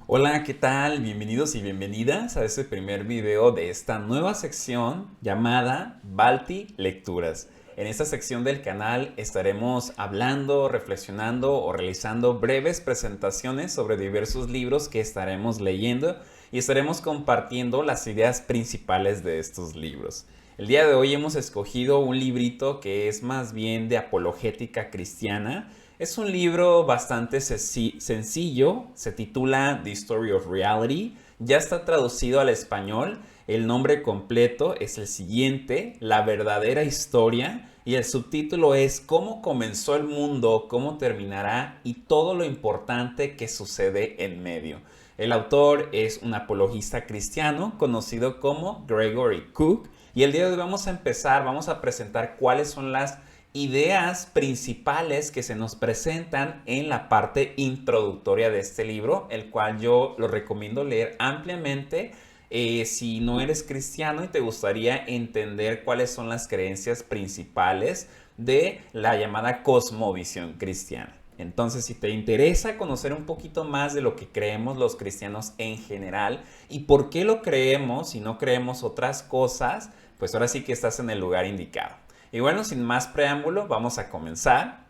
Hola, ¿qué tal? Bienvenidos y bienvenidas a este primer video de esta nueva sección llamada Balti Lecturas. En esta sección del canal estaremos hablando, reflexionando o realizando breves presentaciones sobre diversos libros que estaremos leyendo y estaremos compartiendo las ideas principales de estos libros. El día de hoy hemos escogido un librito que es más bien de apologética cristiana. Es un libro bastante sencillo, se titula The Story of Reality, ya está traducido al español, el nombre completo es el siguiente, La verdadera historia, y el subtítulo es Cómo comenzó el mundo, cómo terminará y todo lo importante que sucede en medio. El autor es un apologista cristiano conocido como Gregory Cook, y el día de hoy vamos a presentar cuáles son las ideas principales que se nos presentan en la parte introductoria de este libro, el cual yo lo recomiendo leer ampliamente si no eres cristiano y te gustaría entender cuáles son las creencias principales de la llamada cosmovisión cristiana. Entonces, si te interesa conocer un poquito más de lo que creemos los cristianos en general y por qué lo creemos y no creemos otras cosas, pues ahora sí que estás en el lugar indicado. Y bueno, sin más preámbulo, vamos a comenzar.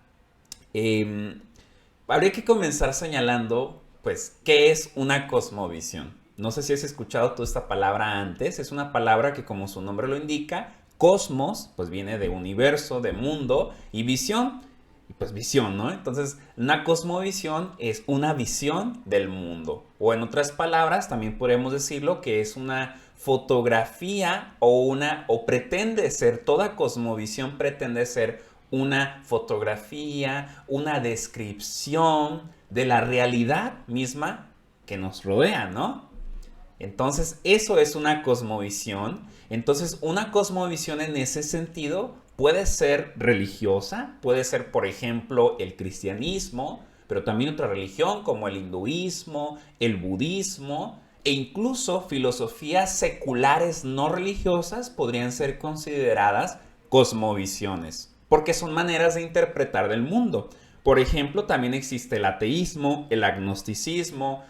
Habría que comenzar señalando, pues, ¿qué es una cosmovisión? No sé si has escuchado tú esta palabra antes. Es una palabra que, como su nombre lo indica, cosmos, pues viene de universo, de mundo, y visión, y pues visión, ¿no? Entonces, una cosmovisión es una visión del mundo. O en otras palabras, también podemos decirlo que es una fotografía o pretende ser, toda cosmovisión pretende ser una fotografía, una descripción de la realidad misma que nos rodea, ¿no? Entonces, eso es una cosmovisión. Entonces, una cosmovisión en ese sentido puede ser religiosa, puede ser, por ejemplo, el cristianismo, pero también otra religión como el hinduismo, el budismo e incluso filosofías seculares no religiosas podrían ser consideradas cosmovisiones, porque son maneras de interpretar del mundo. Por ejemplo, también existe el ateísmo, el agnosticismo.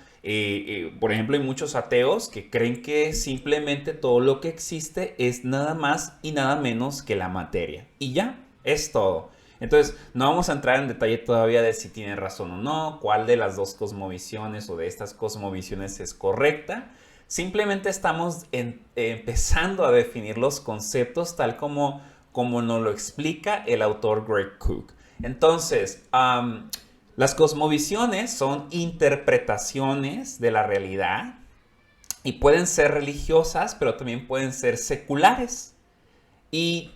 Por ejemplo, hay muchos ateos que creen que simplemente todo lo que existe es nada más y nada menos que la materia. Y ya, es todo. Entonces, no vamos a entrar en detalle todavía de si tiene razón o no, cuál de las dos cosmovisiones o de estas cosmovisiones es correcta. Simplemente estamos empezando a definir los conceptos tal como nos lo explica el autor Greg Cook. Entonces, las cosmovisiones son interpretaciones de la realidad y pueden ser religiosas, pero también pueden ser seculares. Y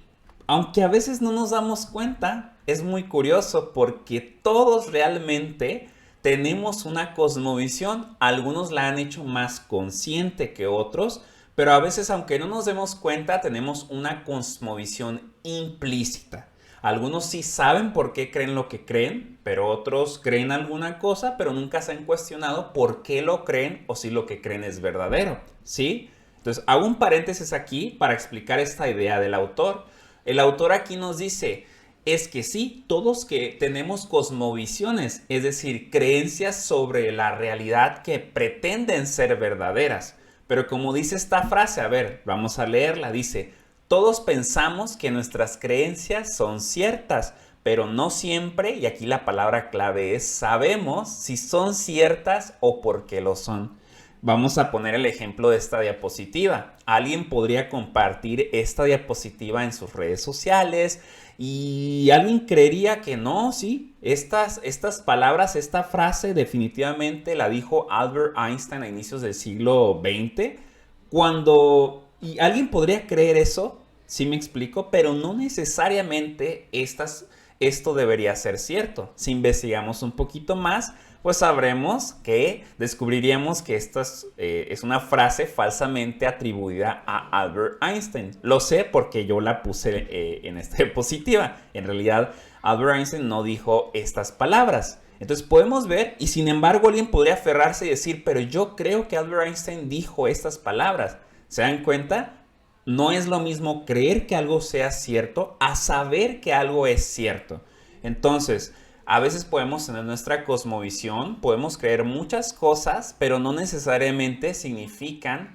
aunque a veces no nos damos cuenta, es muy curioso porque todos realmente tenemos una cosmovisión. Algunos la han hecho más consciente que otros, pero a veces, aunque no nos demos cuenta, tenemos una cosmovisión implícita. Algunos sí saben por qué creen lo que creen, pero otros creen alguna cosa, pero nunca se han cuestionado por qué lo creen o si lo que creen es verdadero, ¿sí? Entonces, hago un paréntesis aquí para explicar esta idea del autor. El autor aquí nos dice, es que sí, todos que tenemos cosmovisiones, es decir, creencias sobre la realidad que pretenden ser verdaderas. Pero como dice esta frase, a ver, vamos a leerla, dice, todos pensamos que nuestras creencias son ciertas, pero no siempre, y aquí la palabra clave es sabemos si son ciertas o por qué lo son. Vamos a poner el ejemplo de esta diapositiva. Alguien podría compartir esta diapositiva en sus redes sociales y alguien creería que no, sí. Estas palabras, esta frase definitivamente la dijo Albert Einstein a inicios del siglo XX. Y alguien podría creer eso, sí me explico, pero no necesariamente esto debería ser cierto. Si investigamos un poquito más, pues sabremos que descubriríamos que esta es una frase falsamente atribuida a Albert Einstein. Lo sé porque yo la puse en esta diapositiva. En realidad, Albert Einstein no dijo estas palabras. Entonces podemos ver, y sin embargo alguien podría aferrarse y decir, pero yo creo que Albert Einstein dijo estas palabras. ¿Se dan cuenta? No es lo mismo creer que algo sea cierto a saber que algo es cierto. Entonces, a veces podemos tener nuestra cosmovisión, podemos creer muchas cosas, pero no necesariamente significa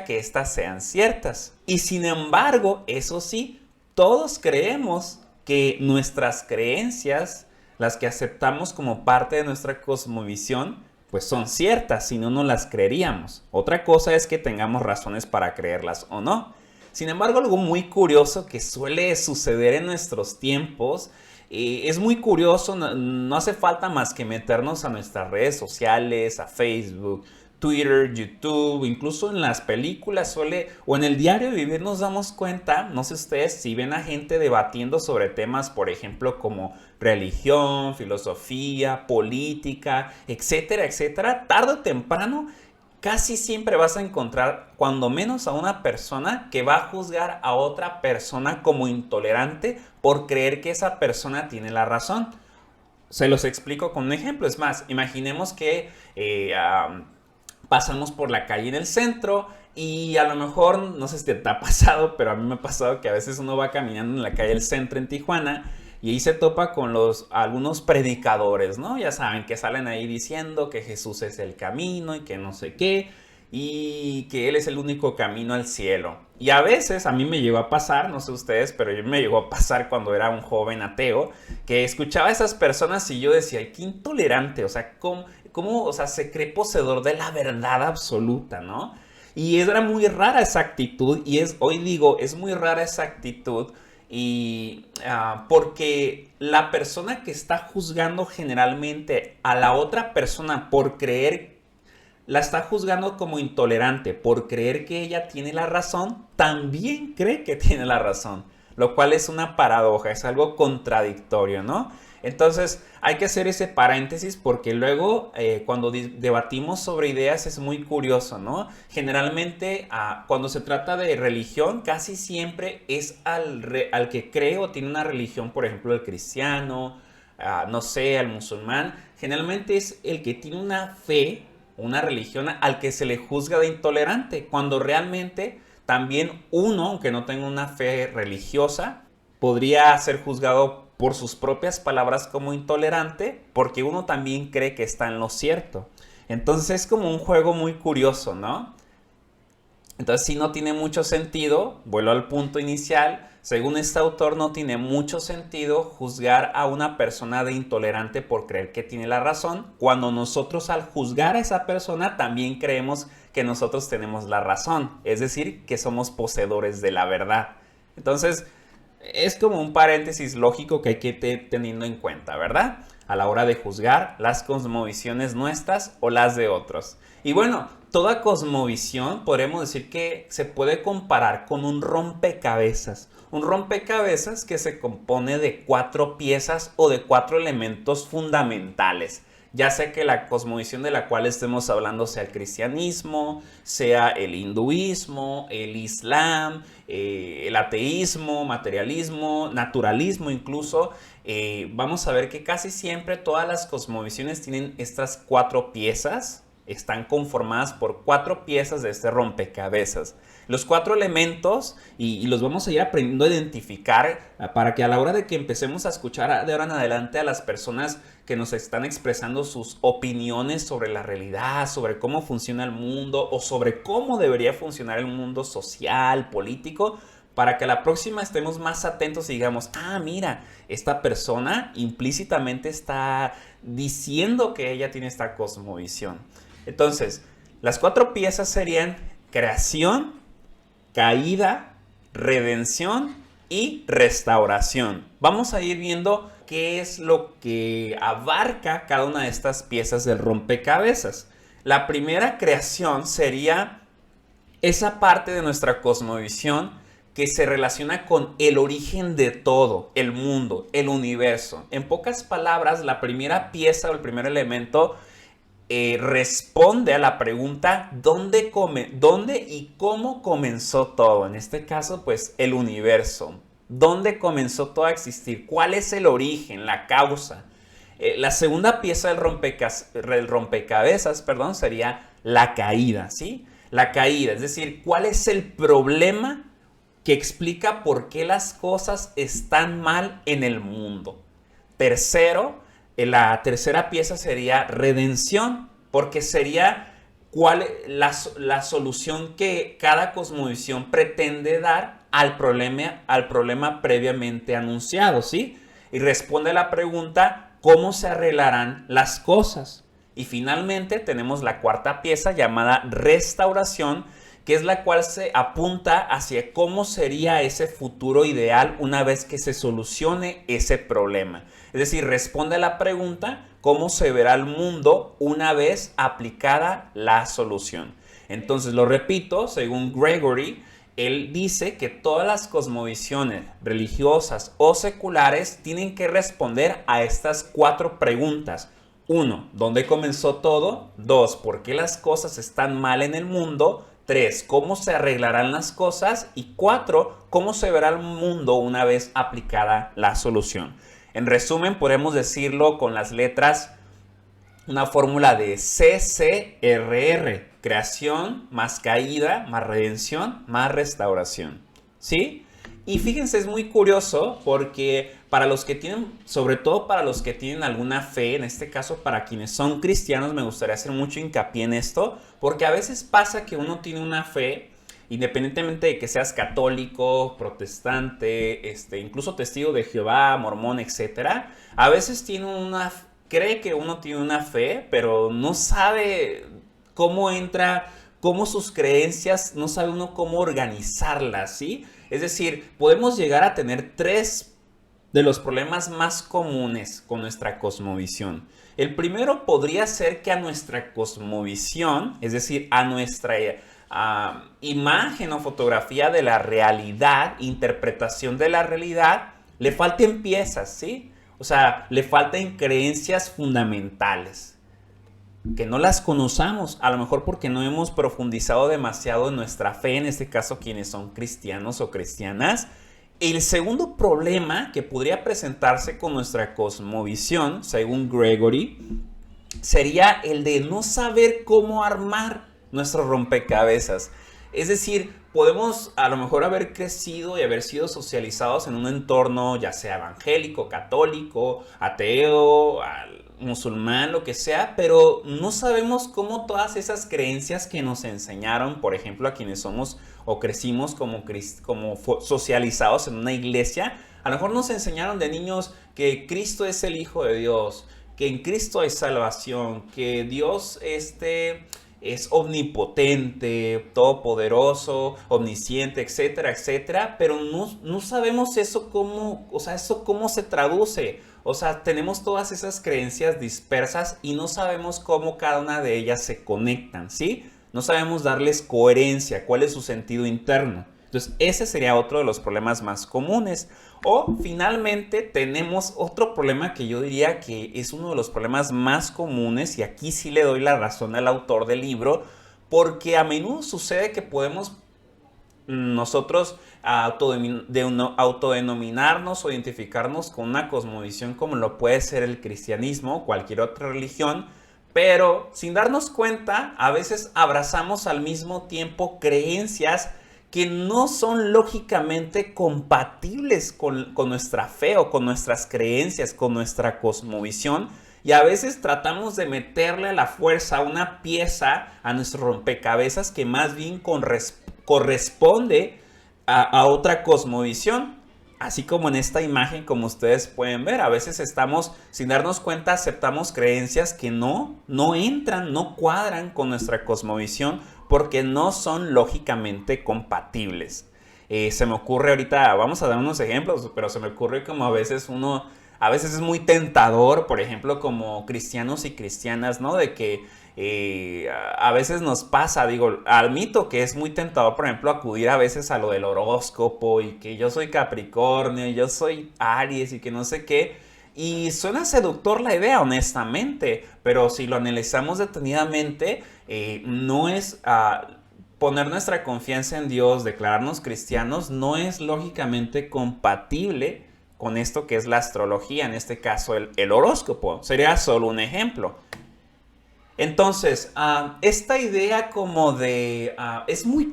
que éstas sean ciertas. Y sin embargo, eso sí, todos creemos que nuestras creencias, las que aceptamos como parte de nuestra cosmovisión, pues son ciertas, si no, no las creeríamos. Otra cosa es que tengamos razones para creerlas o no. Sin embargo, algo muy curioso que suele suceder en nuestros tiempos, es muy curioso, no hace falta más que meternos a nuestras redes sociales, a Facebook, Twitter, YouTube, incluso en las películas o en el diario vivir nos damos cuenta, no sé ustedes, si ven a gente debatiendo sobre temas, por ejemplo, como religión, filosofía, política, etcétera, etcétera, tarde o temprano casi siempre vas a encontrar, cuando menos, a una persona que va a juzgar a otra persona como intolerante por creer que esa persona tiene la razón. Se los explico con un ejemplo. Es más, imaginemos que pasamos por la calle en el centro y a lo mejor, no sé si te ha pasado, pero a mí me ha pasado que a veces uno va caminando en la calle del centro en Tijuana y ahí se topa con algunos predicadores, ¿no? Ya saben, que salen ahí diciendo que Jesús es el camino y que no sé qué, y que Él es el único camino al cielo. Y a veces a mí me llegó a pasar, no sé ustedes, pero yo me llegó a pasar cuando era un joven ateo, que escuchaba a esas personas y yo decía, ay, qué intolerante, o sea, ¿cómo, se cree poseedor de la verdad absoluta, ¿no? Y era muy rara esa actitud, y hoy digo, es muy rara esa actitud, y porque la persona que está juzgando generalmente a la otra persona por creer, la está juzgando como intolerante, por creer que ella tiene la razón, también cree que tiene la razón, lo cual es una paradoja, es algo contradictorio, ¿no? Entonces hay que hacer ese paréntesis porque luego cuando debatimos sobre ideas es muy curioso, ¿no? Generalmente cuando se trata de religión casi siempre es al que cree o tiene una religión, por ejemplo el cristiano, no sé, al musulmán, generalmente es el que tiene una fe, una religión al que se le juzga de intolerante, cuando realmente también uno, aunque no tenga una fe religiosa, podría ser juzgado por sus propias palabras como intolerante, porque uno también cree que está en lo cierto. Entonces es como un juego muy curioso, ¿no? Entonces sí, no tiene mucho sentido, vuelvo al punto inicial, según este autor no tiene mucho sentido juzgar a una persona de intolerante por creer que tiene la razón, cuando nosotros al juzgar a esa persona también creemos que nosotros tenemos la razón, es decir, que somos poseedores de la verdad. Entonces, es como un paréntesis lógico que hay que ir teniendo en cuenta, ¿verdad? A la hora de juzgar las cosmovisiones nuestras o las de otros. Y bueno, toda cosmovisión podemos decir que se puede comparar con un rompecabezas. Un rompecabezas que se compone de 4 piezas o de 4 elementos fundamentales. Ya sea que la cosmovisión de la cual estemos hablando sea el cristianismo, sea el hinduismo, el islam, el ateísmo, materialismo, naturalismo incluso, vamos a ver que casi siempre todas las cosmovisiones tienen estas 4 piezas, están conformadas por 4 piezas de este rompecabezas. Los 4 elementos, y los vamos a ir aprendiendo a identificar para que a la hora de que empecemos a escuchar de ahora en adelante a las personas que nos están expresando sus opiniones sobre la realidad, sobre cómo funciona el mundo o sobre cómo debería funcionar el mundo social, político, para que a la próxima estemos más atentos y digamos, mira, esta persona implícitamente está diciendo que ella tiene esta cosmovisión. Entonces, las 4 piezas serían creación, caída, redención y restauración. Vamos a ir viendo qué es lo que abarca cada una de estas piezas del rompecabezas. La primera, creación, sería esa parte de nuestra cosmovisión que se relaciona con el origen de todo, el mundo, el universo. En pocas palabras, la primera pieza o el primer elemento responde a la pregunta ¿dónde y cómo comenzó todo? En este caso, pues el universo. ¿Dónde comenzó todo a existir? ¿Cuál es el origen, la causa? La segunda pieza del rompecabezas, sería la caída, ¿sí? La caída, es decir, ¿cuál es el problema que explica por qué las cosas están mal en el mundo? Tercero, la tercera pieza sería redención, porque sería la solución que cada cosmovisión pretende dar al problema previamente anunciado, ¿sí? Y responde a la pregunta, ¿cómo se arreglarán las cosas? Y finalmente tenemos la cuarta pieza llamada restauración, que es la cual se apunta hacia cómo sería ese futuro ideal una vez que se solucione ese problema. Es decir, responde a la pregunta, ¿cómo se verá el mundo una vez aplicada la solución? Entonces, lo repito, según Gregory, él dice que todas las cosmovisiones religiosas o seculares tienen que responder a estas cuatro preguntas. 1. ¿Dónde comenzó todo? 2. ¿Por qué las cosas están mal en el mundo? 3. ¿Cómo se arreglarán las cosas? Y 4. ¿Cómo se verá el mundo una vez aplicada la solución? En resumen, podemos decirlo con las letras, una fórmula de CCRR. Creación más caída más redención más restauración. ¿Sí? Y fíjense, es muy curioso porque para los que tienen, sobre todo para los que tienen alguna fe, en este caso para quienes son cristianos, me gustaría hacer mucho hincapié en esto, porque a veces pasa que uno tiene una fe, independientemente de que seas católico, protestante, incluso testigo de Jehová, mormón, etcétera, a veces cree que uno tiene una fe, pero no sabe cómo entra, cómo sus creencias, no sabe uno cómo organizarlas, ¿sí? Es decir, podemos llegar a tener tres de los problemas más comunes con nuestra cosmovisión. El primero podría ser que a nuestra cosmovisión, es decir, a nuestra imagen o fotografía de la realidad, interpretación de la realidad, le falten piezas, ¿sí? O sea, le faltan creencias fundamentales, que no las conozcamos, a lo mejor porque no hemos profundizado demasiado en nuestra fe, en este caso quienes son cristianos o cristianas. El segundo problema que podría presentarse con nuestra cosmovisión, según Gregory, sería el de no saber cómo armar nuestro rompecabezas. Es decir, podemos a lo mejor haber crecido y haber sido socializados en un entorno ya sea evangélico, católico, ateo, musulmán, lo que sea, pero no sabemos cómo todas esas creencias que nos enseñaron, por ejemplo, a quienes somos o crecimos como socializados en una iglesia, a lo mejor nos enseñaron de niños que Cristo es el Hijo de Dios, que en Cristo hay salvación, que Dios es omnipotente, todopoderoso, omnisciente, etcétera, etcétera, pero no sabemos eso cómo, o sea, eso cómo se traduce. O sea, tenemos todas esas creencias dispersas y no sabemos cómo cada una de ellas se conectan, ¿sí? No sabemos darles coherencia, cuál es su sentido interno. Entonces, ese sería otro de los problemas más comunes. O, finalmente, tenemos otro problema que yo diría que es uno de los problemas más comunes, y aquí sí le doy la razón al autor del libro, porque a menudo sucede que podemos nosotros autodenominarnos o identificarnos con una cosmovisión como lo puede ser el cristianismo o cualquier otra religión, pero sin darnos cuenta, a veces abrazamos al mismo tiempo creencias que no son lógicamente compatibles con nuestra fe o con nuestras creencias, con nuestra cosmovisión. Y a veces tratamos de meterle a la fuerza una pieza a nuestro rompecabezas que más bien corresponde a otra cosmovisión. Así como en esta imagen, como ustedes pueden ver, a veces estamos, sin darnos cuenta, aceptamos creencias que no entran, no cuadran con nuestra cosmovisión porque no son lógicamente compatibles. Se me ocurre ahorita, vamos a dar unos ejemplos, pero se me ocurre como a veces es muy tentador, por ejemplo, como cristianos y cristianas, ¿no? De que a veces nos pasa, digo, admito que es muy tentador, por ejemplo, acudir a veces a lo del horóscopo y que yo soy Capricornio y yo soy Aries y que no sé qué. Y suena seductor la idea, honestamente, pero si lo analizamos detenidamente, no es poner nuestra confianza en Dios, declararnos cristianos, no es lógicamente compatible con esto que es la astrología, en este caso el horóscopo. Sería solo un ejemplo. Entonces, esta idea como de...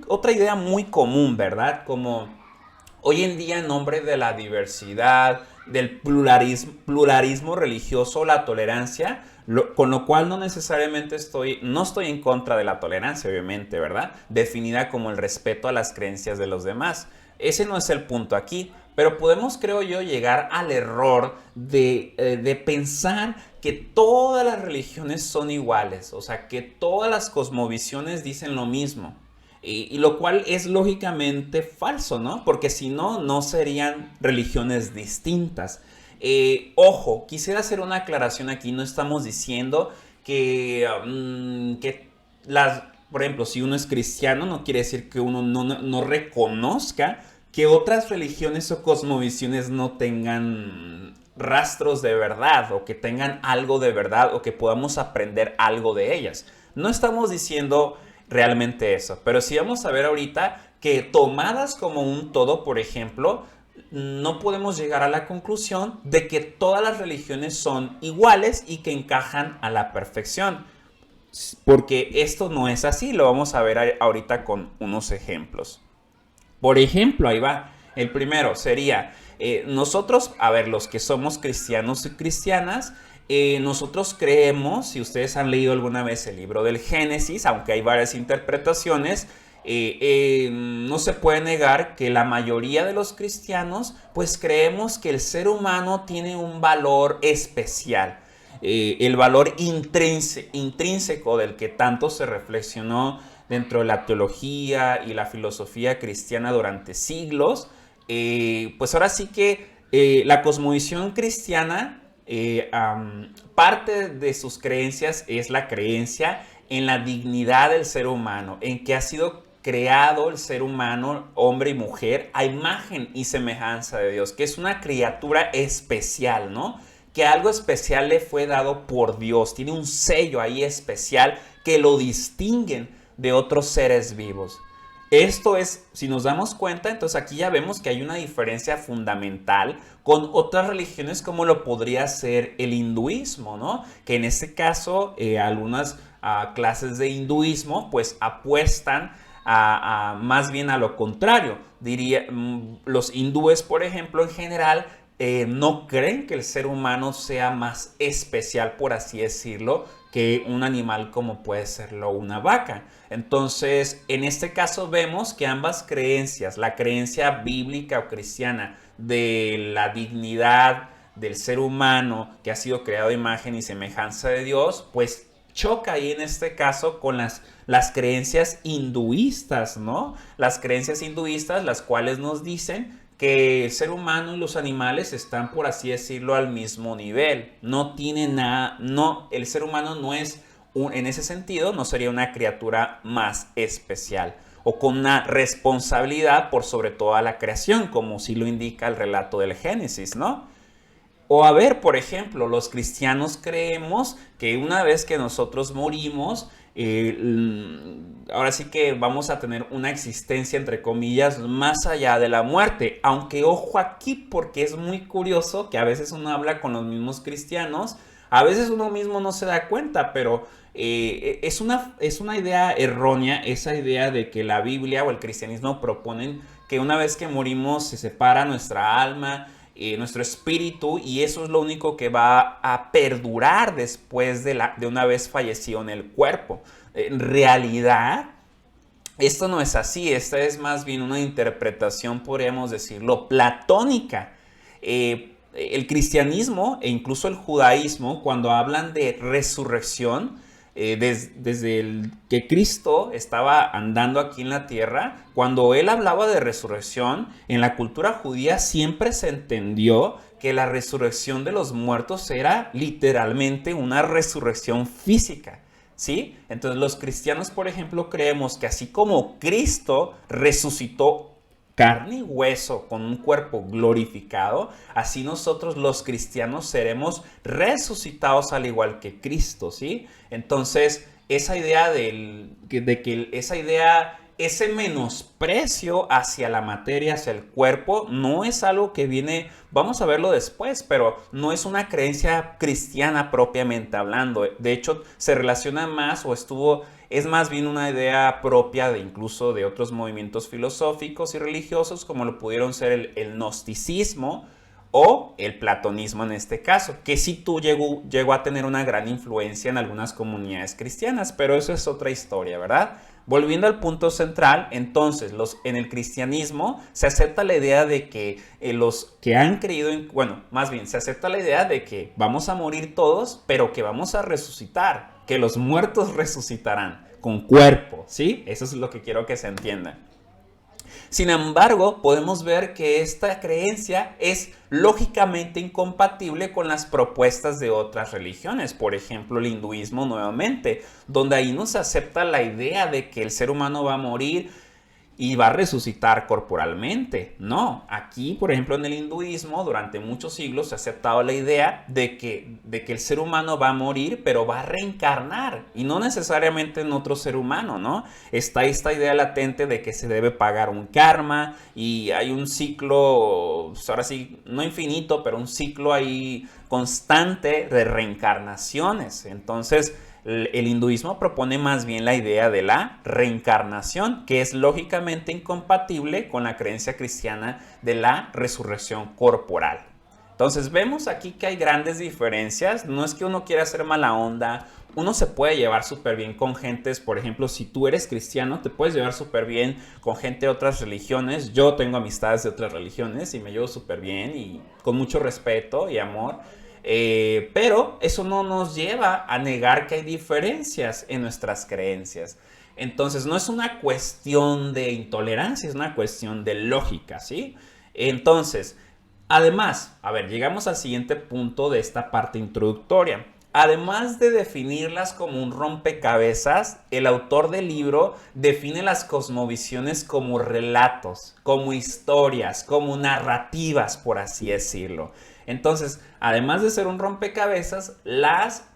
otra idea muy común, ¿verdad? Como hoy en día en nombre de la diversidad, del pluralismo religioso, la tolerancia, con lo cual no necesariamente no estoy en contra de la tolerancia, obviamente, ¿verdad? Definida como el respeto a las creencias de los demás. Ese no es el punto aquí, pero podemos, creo yo, llegar al error de pensar que todas las religiones son iguales, o sea, que todas las cosmovisiones dicen lo mismo. Y lo cual es lógicamente falso, ¿no? Porque si no, no serían religiones distintas. Ojo, quisiera hacer una aclaración aquí. No estamos diciendo que por ejemplo, si uno es cristiano, no quiere decir que uno no reconozca que otras religiones o cosmovisiones no tengan rastros de verdad o que tengan algo de verdad o que podamos aprender algo de ellas. No estamos diciendo realmente eso, pero sí vamos a ver ahorita que tomadas como un todo, por ejemplo, no podemos llegar a la conclusión de que todas las religiones son iguales y que encajan a la perfección, porque esto no es así. Lo vamos a ver ahorita con unos ejemplos. Por ejemplo, ahí va. El primero sería, nosotros, a ver, los que somos cristianos y cristianas, nosotros creemos, si ustedes han leído alguna vez el libro del Génesis, aunque hay varias interpretaciones, no se puede negar que la mayoría de los cristianos, pues creemos que el ser humano tiene un valor especial. El valor intrínseco del que tanto se reflexionó dentro de la teología y la filosofía cristiana durante siglos, pues ahora sí que la cosmovisión cristiana, parte de sus creencias es la creencia en la dignidad del ser humano, en que ha sido creado el ser humano, hombre y mujer, a imagen y semejanza de Dios, que es una criatura especial, ¿no? Que algo especial le fue dado por Dios, tiene un sello ahí especial que lo distinguen de otros seres vivos. Esto es, si nos damos cuenta, entonces aquí ya vemos que hay una diferencia fundamental con otras religiones como lo podría ser el hinduismo, ¿no? Que en este caso algunas clases de hinduismo pues apuestan más bien a lo contrario. Los hindúes, por ejemplo, en general no creen que el ser humano sea más especial, por así decirlo, que un animal como puede serlo una vaca. Entonces, en este caso vemos que ambas creencias, la creencia bíblica o cristiana de la dignidad del ser humano que ha sido creado a imagen y semejanza de Dios, pues choca ahí en este caso con las creencias hinduistas, ¿no? Las creencias hinduistas, las cuales nos dicen que el ser humano y los animales están, por así decirlo, al mismo nivel. No tiene nada, no, el ser humano no es, en ese sentido, no sería una criatura más especial o con una responsabilidad por sobre toda la creación, como sí lo indica el relato del Génesis, ¿no? O a ver, por ejemplo, los cristianos creemos que una vez que nosotros morimos, ahora sí que vamos a tener una existencia, entre comillas, más allá de la muerte. Aunque ojo aquí, porque es muy curioso que a veces uno habla con los mismos cristianos, a veces uno mismo no se da cuenta, pero es una idea errónea, esa idea de que la Biblia o el cristianismo proponen que una vez que morimos se separa nuestra alma, nuestro espíritu, y eso es lo único que va a perdurar después de una vez fallecido en el cuerpo. En realidad, esto no es así. Esta es más bien una interpretación, podríamos decirlo, platónica. El cristianismo e incluso el judaísmo, cuando hablan de resurrección, desde el que Cristo estaba andando aquí en la tierra, cuando él hablaba de resurrección, en la cultura judía siempre se entendió que la resurrección de los muertos era literalmente una resurrección física, ¿sí? Entonces los cristianos, por ejemplo, creemos que así como Cristo resucitó carne y hueso con un cuerpo glorificado, así nosotros los cristianos seremos resucitados al igual que Cristo, ¿sí? Entonces, esa idea ese menosprecio hacia la materia, hacia el cuerpo, no es algo que viene, vamos a verlo después, pero no es una creencia cristiana propiamente hablando. De hecho, se relaciona más es más bien una idea propia de incluso de otros movimientos filosóficos y religiosos, como lo pudieron ser el gnosticismo o el platonismo en este caso, que sí llegó a tener una gran influencia en algunas comunidades cristianas, pero eso es otra historia, ¿verdad? Volviendo al punto central, entonces, en el cristianismo se acepta la idea de que los que han creído más bien, se acepta la idea de que vamos a morir todos, pero que vamos a resucitar, que los muertos resucitarán con cuerpo, ¿sí? Eso es lo que quiero que se entienda. Sin embargo, podemos ver que esta creencia es lógicamente incompatible con las propuestas de otras religiones, por ejemplo el hinduismo nuevamente, donde ahí no se acepta la idea de que el ser humano va a morir y va a resucitar corporalmente. No, aquí, por ejemplo, en el hinduismo, durante muchos siglos se ha aceptado la idea de que el ser humano va a morir, pero va a reencarnar, y no necesariamente en otro ser humano, ¿no? Está esta idea latente de que se debe pagar un karma, y hay un ciclo, pues ahora sí, no infinito, pero un ciclo ahí constante de reencarnaciones. Entonces, el hinduismo propone más bien la idea de la reencarnación, que es lógicamente incompatible con la creencia cristiana de la resurrección corporal. Entonces vemos aquí que hay grandes diferencias. No es que uno quiera hacer mala onda, uno se puede llevar súper bien con gentes. Por ejemplo, si tú eres cristiano, te puedes llevar súper bien con gente de otras religiones. Yo tengo amistades de otras religiones y me llevo súper bien y con mucho respeto y amor. Pero eso no nos lleva a negar que hay diferencias en nuestras creencias. Entonces no es una cuestión de intolerancia, es una cuestión de lógica, ¿sí? Entonces, además, a ver, llegamos al siguiente punto de esta parte introductoria. Además de definirlas como un rompecabezas, el autor del libro define las cosmovisiones como relatos, como historias, como narrativas, por así decirlo. Entonces, además de ser un rompecabezas, las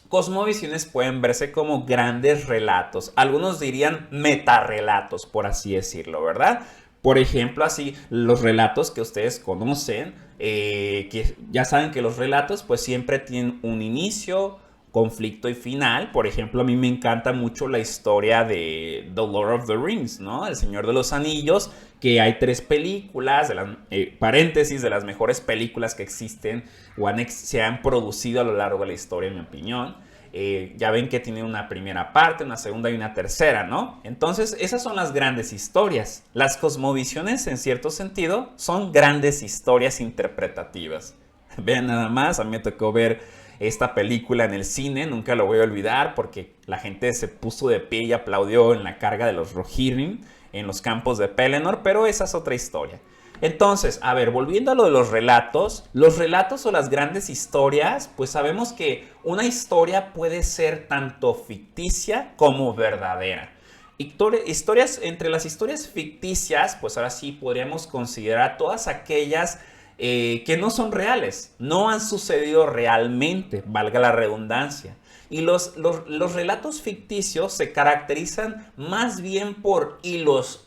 cosmovisiones pueden verse como grandes relatos. Algunos dirían metarrelatos, por así decirlo, ¿verdad? Por ejemplo, así, los relatos que ustedes conocen, que ya saben que los relatos pues siempre tienen un inicio, conflicto y final. Por ejemplo, a mí me encanta mucho la historia de The Lord of the Rings, ¿no? El Señor de los Anillos, que hay 3 películas, paréntesis, de las mejores películas que existen o se han producido a lo largo de la historia, en mi opinión. Ya ven que tiene una primera parte, una segunda y una tercera, ¿no? Entonces, esas son las grandes historias. Las cosmovisiones, en cierto sentido, son grandes historias interpretativas. Vean nada más, a mí me tocó ver esta película en el cine, nunca lo voy a olvidar porque la gente se puso de pie y aplaudió en la carga de los Rohirrim en los campos de Pelennor, pero esa es otra historia. Entonces, a ver, volviendo a lo de los relatos o las grandes historias, pues sabemos que una historia puede ser tanto ficticia como verdadera. Entre las historias ficticias, pues ahora sí podríamos considerar todas aquellas que no son reales, no han sucedido realmente, valga la redundancia. Y los relatos ficticios se caracterizan más bien por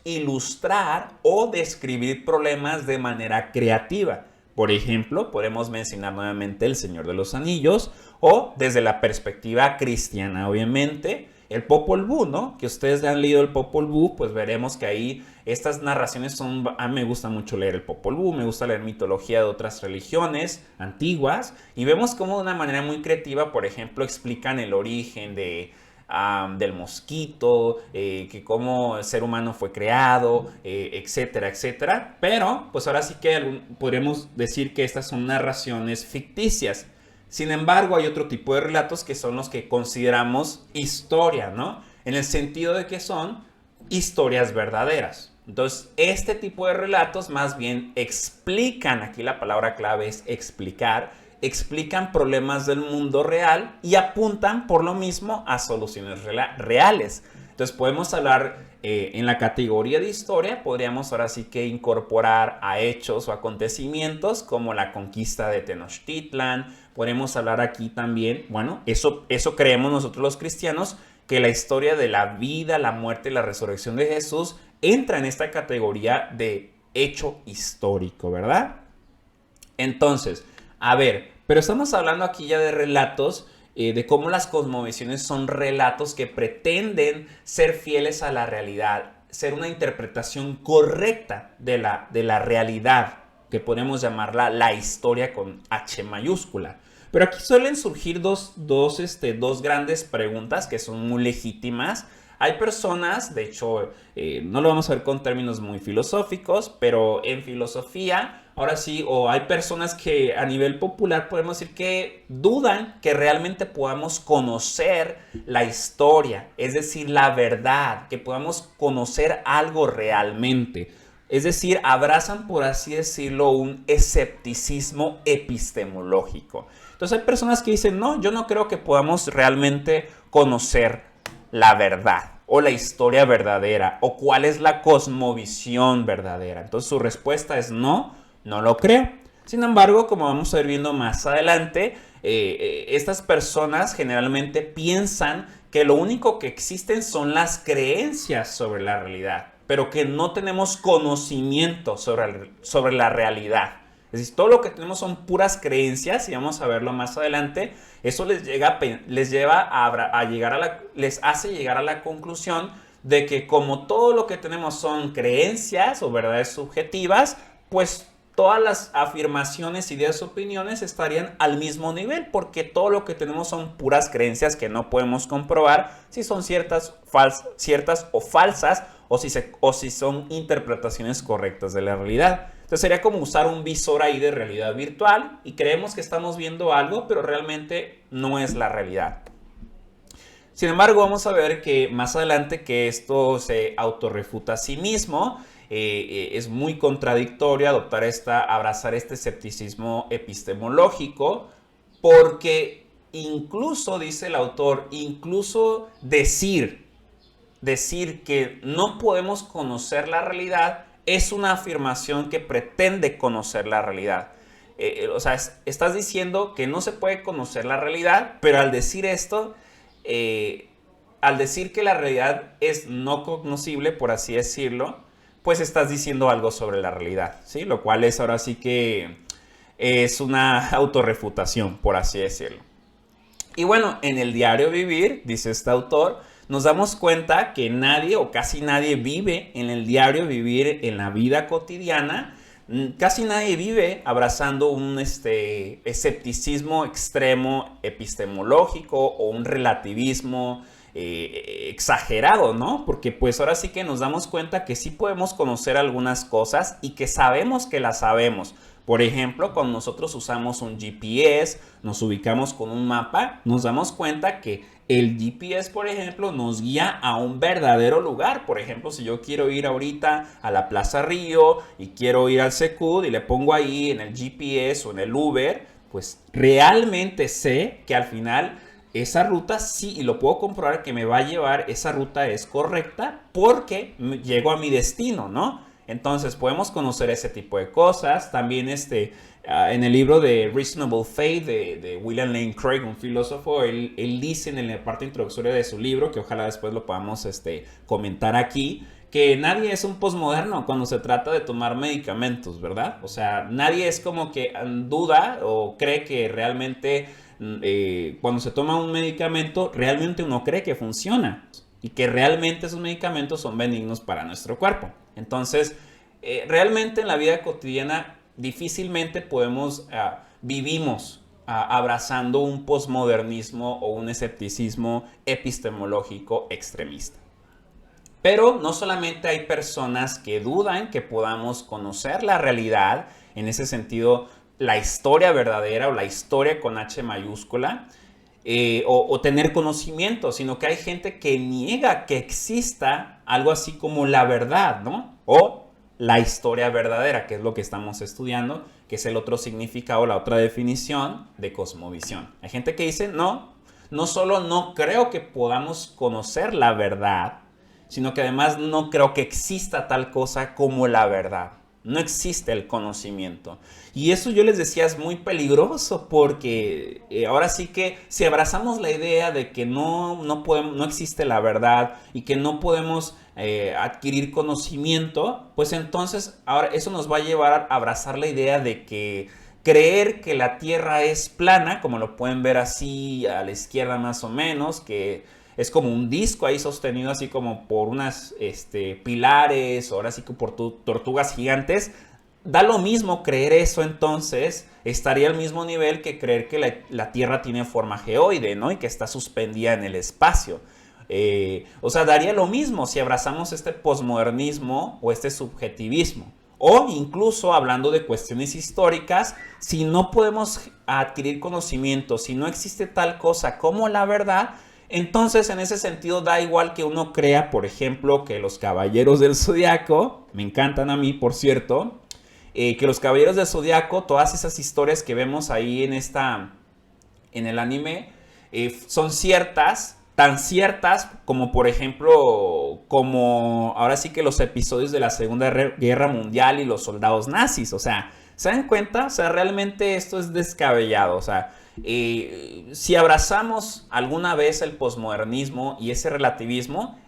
ilustrar o describir problemas de manera creativa. Por ejemplo, podemos mencionar nuevamente El Señor de los Anillos o desde la perspectiva cristiana, obviamente, el Popol Vuh, ¿no? Que ustedes han leído el Popol Vuh, pues veremos que ahí estas narraciones son... A mí me gusta mucho leer el Popol Vuh, me gusta leer mitología de otras religiones antiguas y vemos cómo de una manera muy creativa, por ejemplo, explican el origen del mosquito, que cómo el ser humano fue creado, etcétera, etcétera. Pero, pues ahora sí que podríamos decir que estas son narraciones ficticias. Sin embargo, hay otro tipo de relatos que son los que consideramos historia, ¿no? En el sentido de que son historias verdaderas. Entonces, este tipo de relatos más bien explican, aquí la palabra clave es explicar, explican problemas del mundo real y apuntan por lo mismo a soluciones reales. Entonces podemos hablar en la categoría de historia, podríamos ahora sí que incorporar a hechos o acontecimientos como la conquista de Tenochtitlan. Podemos hablar aquí también, bueno, eso creemos nosotros los cristianos, que la historia de la vida, la muerte y la resurrección de Jesús entra en esta categoría de hecho histórico, ¿verdad? Entonces, a ver, pero estamos hablando aquí ya de relatos, de cómo las cosmovisiones son relatos que pretenden ser fieles a la realidad, ser una interpretación correcta de la realidad. que podemos llamarla la historia con H mayúscula. Pero aquí suelen surgir dos grandes preguntas que son muy legítimas. Hay personas, de hecho, no lo vamos a ver con términos muy filosóficos, pero en filosofía, ahora sí, o hay personas que a nivel popular podemos decir que dudan que realmente podamos conocer la historia, es decir, la verdad, que podamos conocer algo realmente. Es decir, abrazan, por así decirlo, un escepticismo epistemológico. Entonces hay personas que dicen, no, yo no creo que podamos realmente conocer la verdad o la historia verdadera o cuál es la cosmovisión verdadera. Entonces su respuesta es no, no lo creo. Sin embargo, como vamos a ir viendo más adelante, estas personas generalmente piensan que lo único que existen son las creencias sobre la realidad, pero que no tenemos conocimiento sobre la realidad. Es decir, todo lo que tenemos son puras creencias y vamos a verlo más adelante. Eso les hace llegar a la conclusión de que como todo lo que tenemos son creencias o verdades subjetivas, pues todas las afirmaciones, ideas, opiniones estarían al mismo nivel, porque todo lo que tenemos son puras creencias que no podemos comprobar si son ciertas o falsas o si son interpretaciones correctas de la realidad. Entonces sería como usar un visor ahí de realidad virtual y creemos que estamos viendo algo, pero realmente no es la realidad. Sin embargo, vamos a ver que más adelante que esto se autorrefuta a sí mismo. Es muy contradictorio abrazar este escepticismo epistemológico, porque incluso, dice el autor, incluso decir que no podemos conocer la realidad es una afirmación que pretende conocer la realidad. O sea, estás diciendo que no se puede conocer la realidad, pero al decir esto, al decir que la realidad es no cognoscible, por así decirlo, pues estás diciendo algo sobre la realidad, ¿sí? Lo cual es ahora sí que es una autorrefutación, por así decirlo. Y bueno, en el diario vivir, dice este autor, nos damos cuenta que nadie o casi nadie vive en el diario vivir en la vida cotidiana. Casi nadie vive abrazando un escepticismo extremo epistemológico o un relativismo exagerado, ¿no? Porque pues ahora sí que nos damos cuenta que sí podemos conocer algunas cosas y que sabemos que las sabemos. Por ejemplo, cuando nosotros usamos un GPS, nos ubicamos con un mapa, nos damos cuenta que el GPS, por ejemplo, nos guía a un verdadero lugar. Por ejemplo, si yo quiero ir ahorita a la Plaza Río y quiero ir al Secud y le pongo ahí en el GPS o en el Uber, pues realmente sé que al final esa ruta sí, y lo puedo comprobar que me va a llevar, esa ruta es correcta porque llego a mi destino, ¿no? Entonces podemos conocer ese tipo de cosas. También en el libro de Reasonable Faith de William Lane Craig, un filósofo, él dice en la parte introductoria de su libro, que ojalá después lo podamos comentar aquí, que nadie es un posmoderno cuando se trata de tomar medicamentos, ¿verdad? O sea, nadie es como que duda o cree que realmente cuando se toma un medicamento, realmente uno cree que funciona y que realmente esos medicamentos son benignos para nuestro cuerpo. Entonces, realmente en la vida cotidiana difícilmente vivimos abrazando un posmodernismo o un escepticismo epistemológico extremista. Pero no solamente hay personas que dudan que podamos conocer la realidad, en ese sentido, la historia verdadera o la historia con H mayúscula, o tener conocimiento, sino que hay gente que niega que exista algo así como la verdad, ¿no? O la historia verdadera, que es lo que estamos estudiando, que es el otro significado, la otra definición de cosmovisión. Hay gente que dice, no solo no creo que podamos conocer la verdad, sino que además no creo que exista tal cosa como la verdad. No existe el conocimiento. Y eso yo les decía es muy peligroso porque ahora sí que si abrazamos la idea de que no existe la verdad y que no podemos adquirir conocimiento, pues entonces ahora eso nos va a llevar a abrazar la idea de que creer que la Tierra es plana, como lo pueden ver así a la izquierda más o menos, que es como un disco ahí sostenido así como por unas pilares, ahora sí que por tortugas gigantes. da lo mismo creer eso, entonces estaría al mismo nivel que creer que la Tierra tiene forma geoide, ¿no? Y que está suspendida en el espacio. O sea, daría lo mismo si abrazamos este posmodernismo o este subjetivismo. O incluso hablando de cuestiones históricas, si no podemos adquirir conocimiento, si no existe tal cosa como la verdad, entonces en ese sentido da igual que uno crea, por ejemplo, que los Caballeros del Zodiaco, me encantan a mí, por cierto, que los Caballeros del Zodiaco, todas esas historias que vemos ahí en el anime, son ciertas, tan ciertas como por ejemplo, como ahora sí que los episodios de la Segunda Guerra Mundial y los soldados nazis. O sea, ¿se dan cuenta? O sea, realmente esto es descabellado. O sea, si abrazamos alguna vez el posmodernismo y ese relativismo,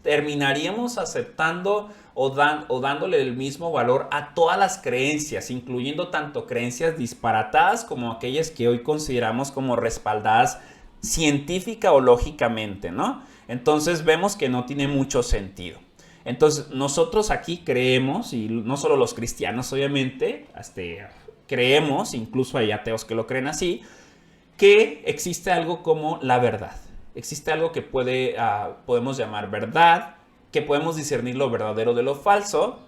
terminaríamos aceptando o dándole el mismo valor a todas las creencias, incluyendo tanto creencias disparatadas como aquellas que hoy consideramos como respaldadas científica o lógicamente, ¿no? Entonces vemos que no tiene mucho sentido. Entonces nosotros aquí creemos, y no solo los cristianos obviamente, creemos, incluso hay ateos que lo creen así, que existe algo como la verdad. Existe algo que podemos llamar verdad, que podemos discernir lo verdadero de lo falso.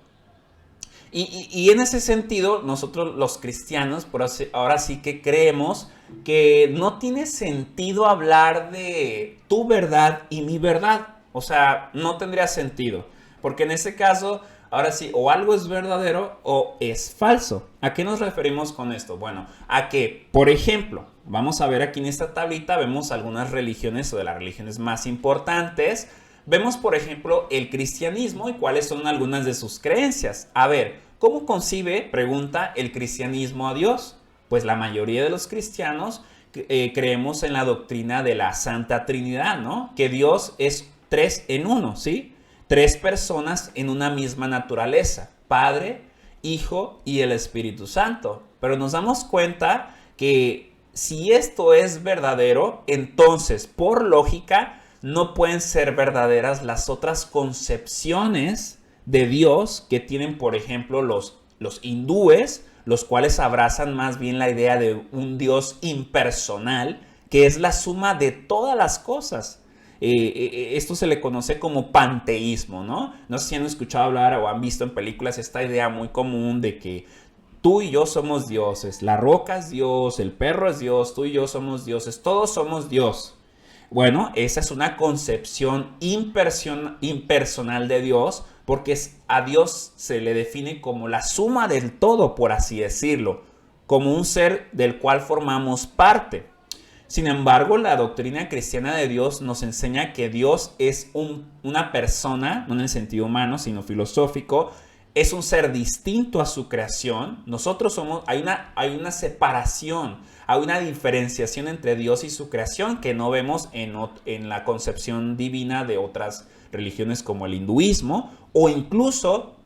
Y en ese sentido, nosotros los cristianos, ahora sí que creemos que no tiene sentido hablar de tu verdad y mi verdad. O sea, no tendría sentido. Porque en ese caso, ahora sí, o algo es verdadero o es falso. ¿A qué nos referimos con esto? Bueno, a que, por ejemplo, vamos a ver aquí en esta tablita, vemos algunas religiones o de las religiones más importantes. Vemos, por ejemplo, el cristianismo y cuáles son algunas de sus creencias. A ver, ¿cómo concibe, pregunta, el cristianismo a Dios? Pues la mayoría de los cristianos creemos en la doctrina de la Santa Trinidad, ¿no? Que Dios es 3 en 1, ¿sí? 3 personas en una misma naturaleza, Padre, Hijo y el Espíritu Santo. Pero nos damos cuenta que si esto es verdadero, entonces, por lógica, no pueden ser verdaderas las otras concepciones de Dios que tienen, por ejemplo, los hindúes, los cuales abrazan más bien la idea de un Dios impersonal, que es la suma de todas las cosas. Esto se le conoce como panteísmo, ¿no? No sé si han escuchado hablar o han visto en películas esta idea muy común de que tú y yo somos dioses, la roca es Dios, el perro es Dios, tú y yo somos dioses, todos somos Dios. Bueno, esa es una concepción impersonal de Dios, porque a Dios se le define como la suma del todo, por así decirlo, como un ser del cual formamos parte. Sin embargo, la doctrina cristiana de Dios nos enseña que Dios es una persona, no en el sentido humano, sino filosófico, es un ser distinto a su creación. Hay una separación, hay una diferenciación entre Dios y su creación que no vemos en la concepción divina de otras religiones como el hinduismo, o incluso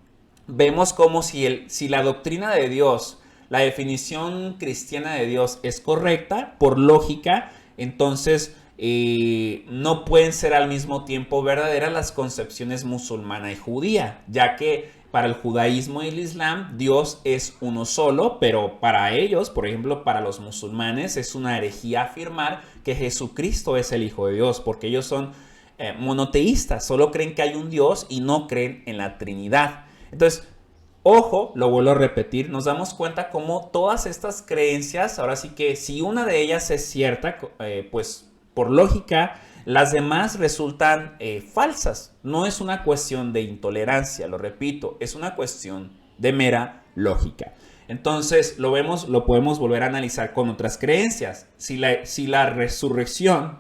vemos como si la doctrina de Dios, la definición cristiana de Dios es correcta, por lógica, entonces no pueden ser al mismo tiempo verdaderas las concepciones musulmana y judía, ya que para el judaísmo y el islam Dios es uno solo, pero para ellos, por ejemplo, para los musulmanes es una herejía afirmar que Jesucristo es el Hijo de Dios, porque ellos son monoteístas, solo creen que hay un Dios y no creen en la Trinidad. Entonces, ojo, lo vuelvo a repetir, nos damos cuenta cómo todas estas creencias, ahora sí que si una de ellas es cierta, pues por lógica, las demás resultan falsas. No es una cuestión de intolerancia, lo repito, es una cuestión de mera lógica. Entonces lo podemos volver a analizar con otras creencias. Si la resurrección,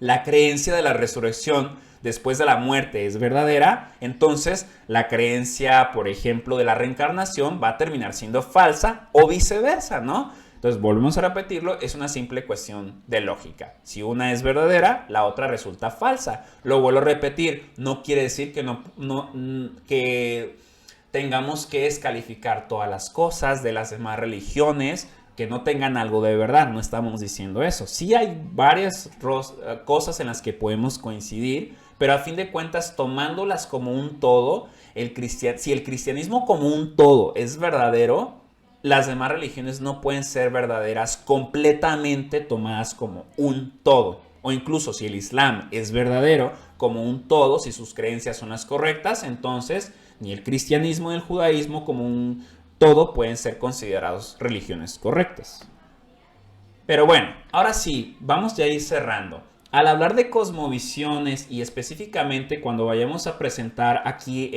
la creencia de la resurrección después de la muerte es verdadera, entonces la creencia, por ejemplo, de la reencarnación va a terminar siendo falsa o viceversa, ¿no? Entonces, volvemos a repetirlo, es una simple cuestión de lógica. Si una es verdadera, la otra resulta falsa. Lo vuelvo a repetir, no quiere decir que tengamos que descalificar todas las cosas de las demás religiones, que no tengan algo de verdad, no estamos diciendo eso. Sí hay varias cosas en las que podemos coincidir, pero a fin de cuentas, tomándolas como un todo, si el cristianismo como un todo es verdadero, las demás religiones no pueden ser verdaderas completamente tomadas como un todo. O incluso si el Islam es verdadero como un todo, si sus creencias son las correctas, entonces ni el cristianismo ni el judaísmo como un todo pueden ser considerados religiones correctas. Pero bueno, ahora sí, vamos ya a ir cerrando. Al hablar de cosmovisiones y específicamente cuando vayamos a presentar aquí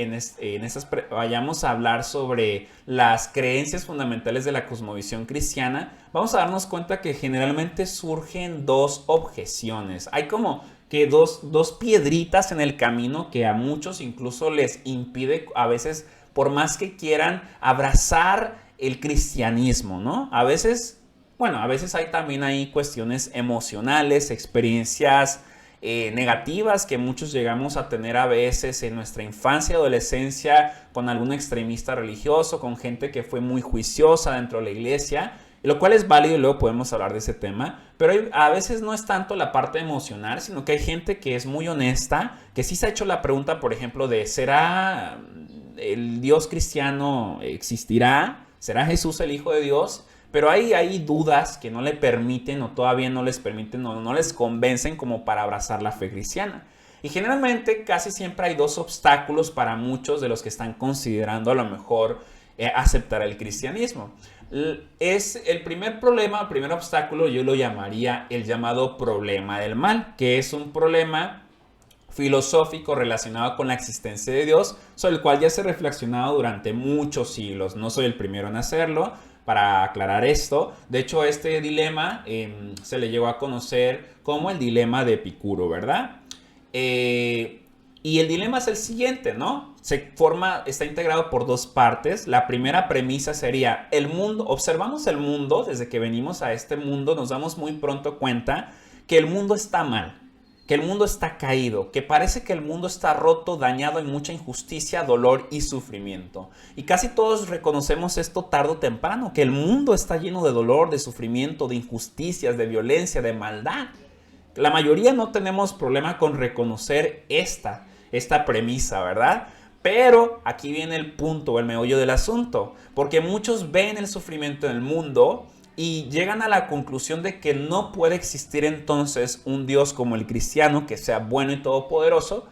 vayamos a hablar sobre las creencias fundamentales de la cosmovisión cristiana, vamos a darnos cuenta que generalmente surgen dos objeciones. Hay como que dos piedritas en el camino que a muchos incluso les impide a veces, por más que quieran, abrazar el cristianismo, ¿no? A veces hay también ahí cuestiones emocionales, experiencias negativas que muchos llegamos a tener a veces en nuestra infancia y adolescencia con algún extremista religioso, con gente que fue muy juiciosa dentro de la iglesia, lo cual es válido y luego podemos hablar de ese tema, pero a veces no es tanto la parte emocional, sino que hay gente que es muy honesta, que sí se ha hecho la pregunta, por ejemplo, de ¿será el Dios cristiano existirá? ¿Será Jesús el Hijo de Dios? Pero hay dudas que no le permiten o todavía no les permiten o no les convencen como para abrazar la fe cristiana. Y generalmente casi siempre hay dos obstáculos para muchos de los que están considerando a lo mejor aceptar el cristianismo. Es el primer problema, el primer obstáculo, yo lo llamaría el llamado problema del mal, que es un problema filosófico relacionado con la existencia de Dios, sobre el cual ya se ha reflexionado durante muchos siglos. No soy el primero en hacerlo. Para aclarar esto, de hecho este dilema se le llegó a conocer como el dilema de Epicuro, ¿verdad? Y el dilema es el siguiente, ¿no? Está integrado por dos partes. La primera premisa sería el mundo. Observamos el mundo desde que venimos a este mundo, nos damos muy pronto cuenta que el mundo está mal, que el mundo está caído, que parece que el mundo está roto, dañado, hay mucha injusticia, dolor y sufrimiento. Y casi todos reconocemos esto tarde o temprano, que el mundo está lleno de dolor, de sufrimiento, de injusticias, de violencia, de maldad. La mayoría no tenemos problema con reconocer esta premisa, ¿verdad? Pero aquí viene el punto, el meollo del asunto, porque muchos ven el sufrimiento en el mundo y llegan a la conclusión de que no puede existir entonces un Dios como el cristiano que sea bueno y todopoderoso,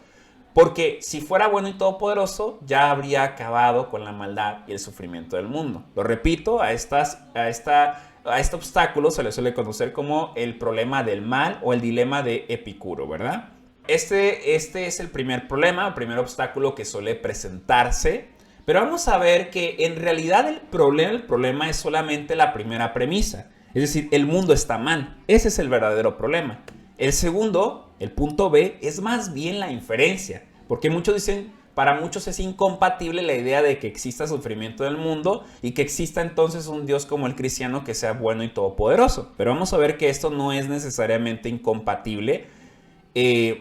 porque si fuera bueno y todopoderoso ya habría acabado con la maldad y el sufrimiento del mundo. Lo repito, a este obstáculo se le suele conocer como el problema del mal o el dilema de Epicuro, ¿verdad? Este es el primer problema, el primer obstáculo que suele presentarse. Pero vamos a ver que en realidad el problema es solamente la primera premisa. Es decir, el mundo está mal. Ese es el verdadero problema. El segundo, el punto B, es más bien la inferencia. Porque muchos dicen, para muchos es incompatible la idea de que exista sufrimiento en el mundo y que exista entonces un Dios como el cristiano que sea bueno y todopoderoso. Pero vamos a ver que esto no es necesariamente incompatible.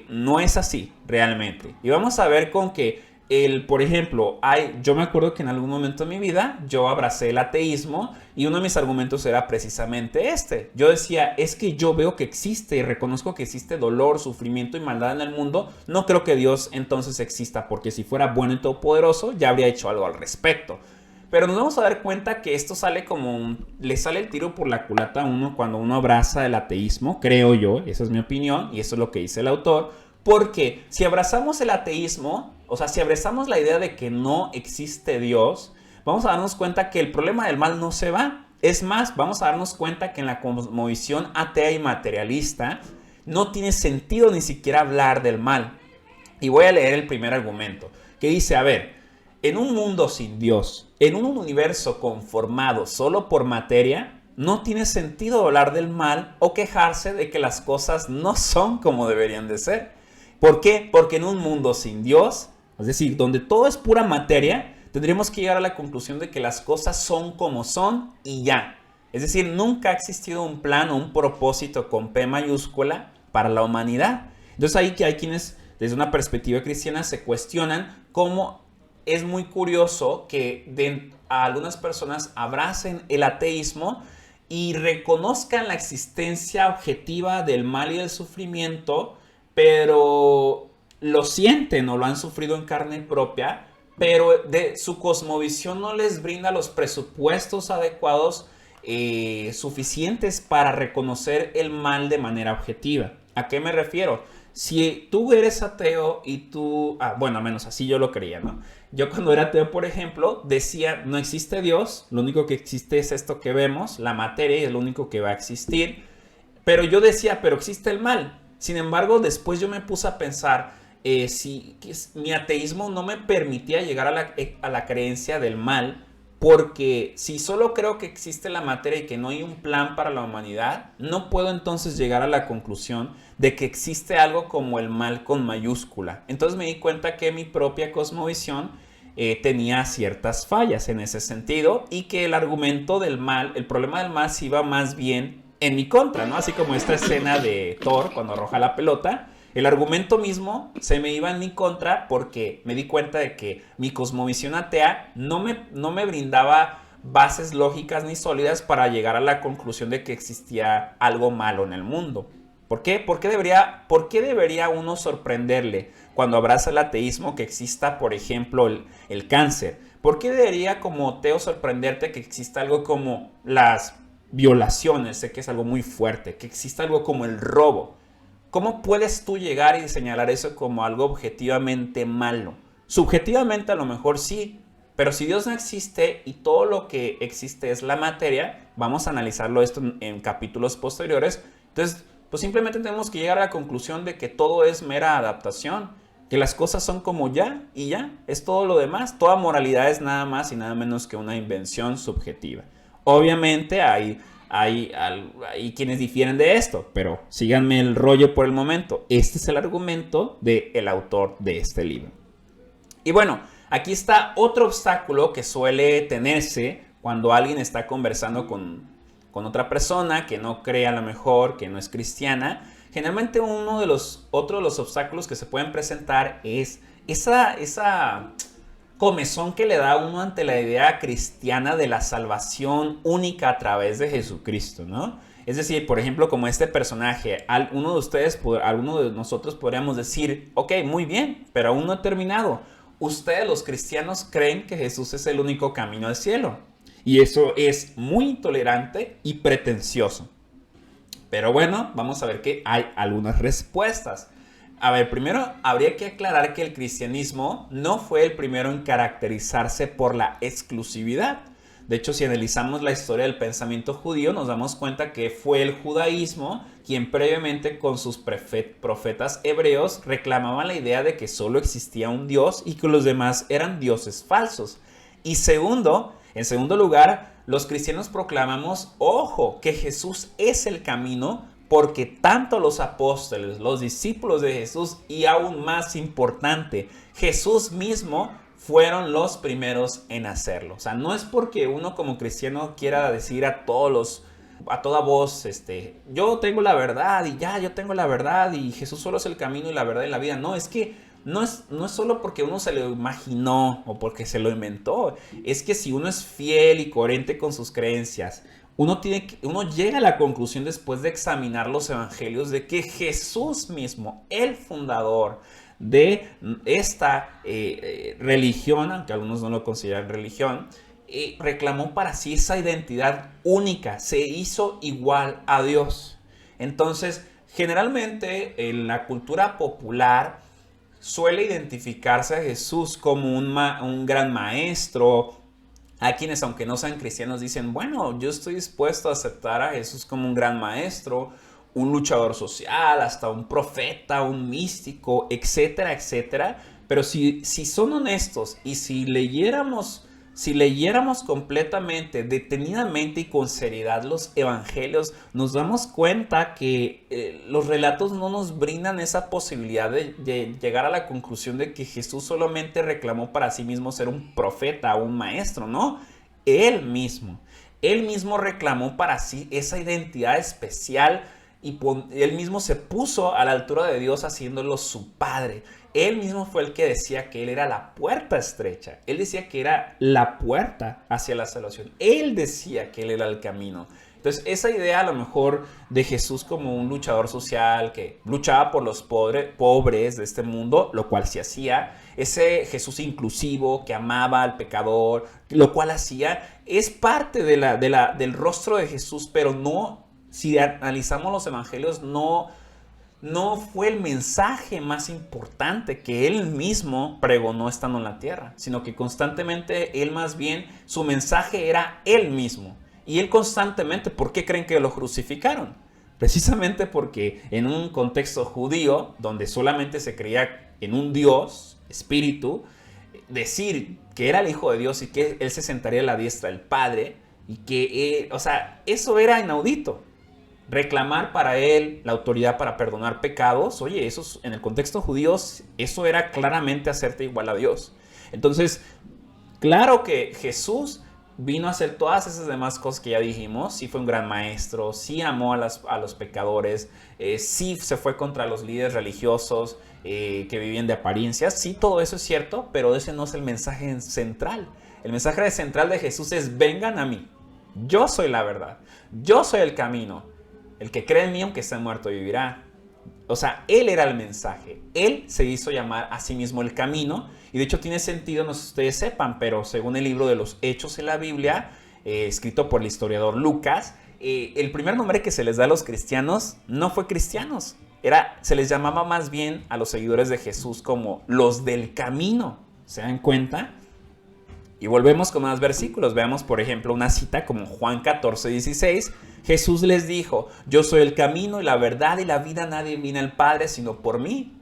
No es así realmente. Y vamos a ver con que por ejemplo, yo me acuerdo que en algún momento de mi vida yo abracé el ateísmo y uno de mis argumentos era precisamente este. Yo decía, es que yo veo que existe y reconozco que existe dolor, sufrimiento y maldad en el mundo. No creo que Dios entonces exista, porque si fuera bueno y todopoderoso ya habría hecho algo al respecto. Pero nos vamos a dar cuenta que esto le sale el tiro por la culata a uno cuando uno abraza el ateísmo, creo yo, esa es mi opinión y eso es lo que dice el autor. Porque si abrazamos el ateísmo, o sea, si abrazamos la idea de que no existe Dios, vamos a darnos cuenta que el problema del mal no se va. Es más, vamos a darnos cuenta que en la cosmovisión atea y materialista no tiene sentido ni siquiera hablar del mal. Y voy a leer el primer argumento, que dice, a ver, en un mundo sin Dios, en un universo conformado solo por materia, no tiene sentido hablar del mal o quejarse de que las cosas no son como deberían de ser. ¿Por qué? Porque en un mundo sin Dios, es decir, donde todo es pura materia, tendríamos que llegar a la conclusión de que las cosas son como son y ya. Es decir, nunca ha existido un plan o un propósito con P mayúscula para la humanidad. Entonces ahí que hay quienes, desde una perspectiva cristiana, se cuestionan cómo es muy curioso que a algunas personas abracen el ateísmo y reconozcan la existencia objetiva del mal y del sufrimiento, pero lo sienten o lo han sufrido en carne propia, pero de su cosmovisión no les brinda los presupuestos adecuados suficientes para reconocer el mal de manera objetiva. ¿A qué me refiero? Si tú eres ateo y tú... bueno, al menos así yo lo creía, ¿no? Yo cuando era ateo, por ejemplo, decía, no existe Dios, lo único que existe es esto que vemos, la materia, y es lo único que va a existir. Pero yo decía, pero existe el mal. Sin embargo, después yo me puse a pensar, mi ateísmo no me permitía llegar a la creencia del mal, porque si solo creo que existe la materia y que no hay un plan para la humanidad, no puedo entonces llegar a la conclusión de que existe algo como el mal con mayúscula. Entonces me di cuenta que mi propia cosmovisión tenía ciertas fallas en ese sentido, y que el argumento del mal, el problema del mal, se iba más bien en mi contra, ¿no? Así como esta escena de Thor cuando arroja la pelota. El argumento mismo se me iba en mi contra porque me di cuenta de que mi cosmovisión atea no me brindaba bases lógicas ni sólidas para llegar a la conclusión de que existía algo malo en el mundo. ¿Por qué? ¿Por qué debería uno sorprenderle cuando abraza el ateísmo que exista, por ejemplo, el cáncer? ¿Por qué debería como ateo sorprenderte que exista algo como las violaciones? Sé que es algo muy fuerte, que exista algo como el robo. ¿Cómo puedes tú llegar y señalar eso como algo objetivamente malo? Subjetivamente a lo mejor sí, pero si Dios no existe y todo lo que existe es la materia, vamos a analizarlo esto en capítulos posteriores. Entonces, pues simplemente tenemos que llegar a la conclusión de que todo es mera adaptación, que las cosas son como ya y ya, es todo lo demás. Toda moralidad es nada más y nada menos que una invención subjetiva. Obviamente hay quienes difieren de esto, pero síganme el rollo por el momento. Este es el argumento del autor de este libro. Y bueno, aquí está otro obstáculo que suele tenerse cuando alguien está conversando con otra persona que no cree, a lo mejor, que no es cristiana. Generalmente otro de los obstáculos que se pueden presentar es esa comezón que le da uno ante la idea cristiana de la salvación única a través de Jesucristo, ¿no? Es decir, por ejemplo, como este personaje, alguno de nosotros podríamos decir, ok, muy bien, pero aún no he terminado. Ustedes, los cristianos, creen que Jesús es el único camino al cielo. Y eso es muy intolerante y pretencioso. Pero bueno, vamos a ver que hay algunas respuestas. A ver, primero habría que aclarar que el cristianismo no fue el primero en caracterizarse por la exclusividad. De hecho, si analizamos la historia del pensamiento judío, nos damos cuenta que fue el judaísmo quien previamente con sus profetas hebreos reclamaba la idea de que solo existía un Dios y que los demás eran dioses falsos. Y en segundo lugar, los cristianos proclamamos, ojo, que Jesús es el camino, porque tanto los apóstoles, los discípulos de Jesús y aún más importante, Jesús mismo fueron los primeros en hacerlo. O sea, no es porque uno como cristiano quiera decir a toda voz, yo tengo la verdad y ya, yo tengo la verdad y Jesús solo es el camino y la verdad y la vida. No, es que no es solo porque uno se lo imaginó o porque se lo inventó. Es que si uno es fiel y coherente con sus creencias, uno llega a la conclusión después de examinar los evangelios de que Jesús mismo, el fundador de esta religión, aunque algunos no lo consideran religión, reclamó para sí esa identidad única, se hizo igual a Dios. Entonces, generalmente en la cultura popular suele identificarse a Jesús como un gran maestro. Hay quienes, aunque no sean cristianos, dicen, bueno, yo estoy dispuesto a aceptar a Jesús como un gran maestro, un luchador social, hasta un profeta, un místico, etcétera, etcétera. Pero si son honestos y si leyéramos completamente, detenidamente y con seriedad los evangelios, nos damos cuenta que los relatos no nos brindan esa posibilidad de llegar a la conclusión de que Jesús solamente reclamó para sí mismo ser un profeta o un maestro, ¿no? Él mismo reclamó para sí esa identidad especial y él mismo se puso a la altura de Dios haciéndolo su padre. Él mismo fue el que decía que él era la puerta estrecha. Él decía que era la puerta hacia la salvación. Él decía que él era el camino. Entonces, esa idea a lo mejor de Jesús como un luchador social que luchaba por los pobres de este mundo, lo cual sí hacía, ese Jesús inclusivo que amaba al pecador, lo cual hacía, es parte del rostro de Jesús, pero no, si analizamos los evangelios, no fue el mensaje más importante que él mismo pregonó estando en la tierra, sino que constantemente él más bien, su mensaje era él mismo. Y él constantemente, ¿por qué creen que lo crucificaron? Precisamente porque en un contexto judío, donde solamente se creía en un Dios, espíritu, decir que era el Hijo de Dios y que él se sentaría a la diestra del Padre, y que, o sea, eso era inaudito. Reclamar para él la autoridad para perdonar pecados, oye, eso en el contexto judío, eso era claramente hacerte igual a Dios. Entonces, claro que Jesús vino a hacer todas esas demás cosas que ya dijimos. Sí fue un gran maestro, sí amó a los pecadores, sí se fue contra los líderes religiosos que vivían de apariencias. Sí, todo eso es cierto, pero ese no es el mensaje central. El mensaje central de Jesús es: vengan a mí, yo soy la verdad, yo soy el camino. El que cree en mí, aunque esté muerto, vivirá. O sea, él era el mensaje. Él se hizo llamar a sí mismo el camino. Y de hecho tiene sentido, no sé si ustedes sepan, pero según el libro de los Hechos en la Biblia, escrito por el historiador Lucas, el primer nombre que se les da a los cristianos no fue cristianos. Se les llamaba más bien a los seguidores de Jesús como los del camino. ¿Se dan cuenta? Y volvemos con más versículos. Veamos, por ejemplo, una cita como Juan 14:16. Jesús les dijo: yo soy el camino y la verdad y la vida, nadie viene al Padre sino por mí.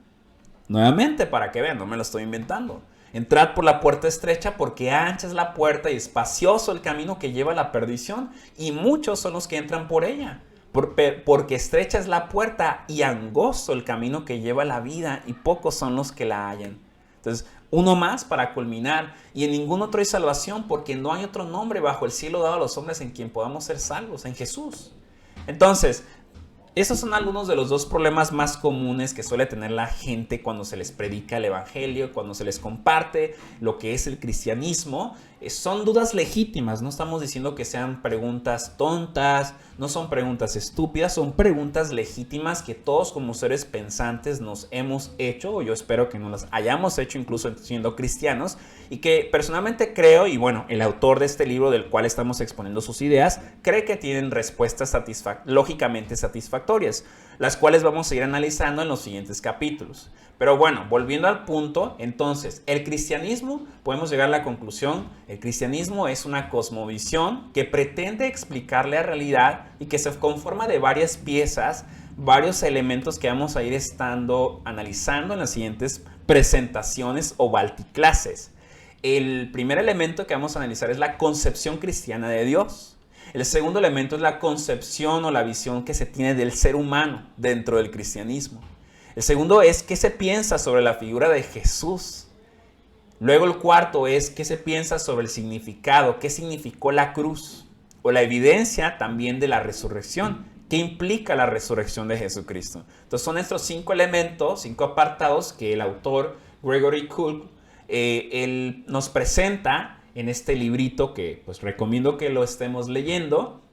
Nuevamente, para que vean, no me lo estoy inventando. Entrad por la puerta estrecha, porque ancha es la puerta y espacioso el camino que lleva a la perdición, y muchos son los que entran por ella. Porque estrecha es la puerta y angosto el camino que lleva a la vida, y pocos son los que la hallan. Entonces, uno más para culminar: y en ningún otro hay salvación, porque no hay otro nombre bajo el cielo dado a los hombres en quien podamos ser salvos, en Jesús. Entonces, esos son algunos de los dos problemas más comunes que suele tener la gente cuando se les predica el evangelio, cuando se les comparte lo que es el cristianismo. Son dudas legítimas, no estamos diciendo que sean preguntas tontas, no son preguntas estúpidas, son preguntas legítimas que todos como seres pensantes nos hemos hecho, o yo espero que nos las hayamos hecho incluso siendo cristianos, y que personalmente creo, y bueno, el autor de este libro del cual estamos exponiendo sus ideas, cree que tienen respuestas lógicamente satisfactorias, las cuales vamos a ir analizando en los siguientes capítulos. Pero bueno, volviendo al punto, entonces, el cristianismo, podemos llegar a la conclusión: el cristianismo es una cosmovisión que pretende explicar la realidad y que se conforma de varias piezas, varios elementos que vamos a ir analizando en las siguientes presentaciones o balticlases. El primer elemento que vamos a analizar es la concepción cristiana de Dios. El segundo elemento es la concepción o la visión que se tiene del ser humano dentro del cristianismo. El segundo es qué se piensa sobre la figura de Jesús. Luego el cuarto es qué se piensa sobre el significado, qué significó la cruz, o la evidencia también de la resurrección, qué implica la resurrección de Jesucristo. Entonces son estos 5 elementos, 5 apartados que el autor Gregory Koukl él nos presenta en este librito que pues recomiendo que lo estemos leyendo.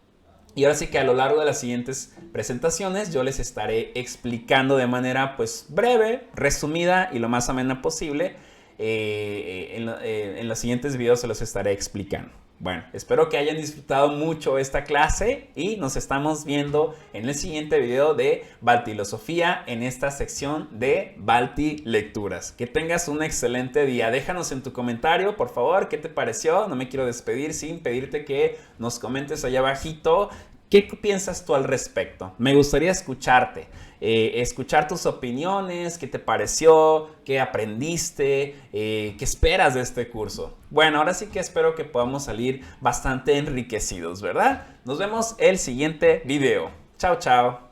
Y ahora sí que a lo largo de las siguientes presentaciones yo les estaré explicando de manera pues breve, resumida y lo más amena posible. En los siguientes videos se los estaré explicando. Bueno, espero que hayan disfrutado mucho esta clase y nos estamos viendo en el siguiente video de Baltilosofía en esta sección de Balti Lecturas. Que tengas un excelente día. Déjanos en tu comentario, por favor, qué te pareció. No me quiero despedir sin pedirte que nos comentes allá abajito qué piensas tú al respecto. Me gustaría escucharte. Escuchar tus opiniones, qué te pareció, qué aprendiste, qué esperas de este curso. Bueno, ahora sí que espero que podamos salir bastante enriquecidos, ¿verdad? Nos vemos el siguiente video. Chao, chao.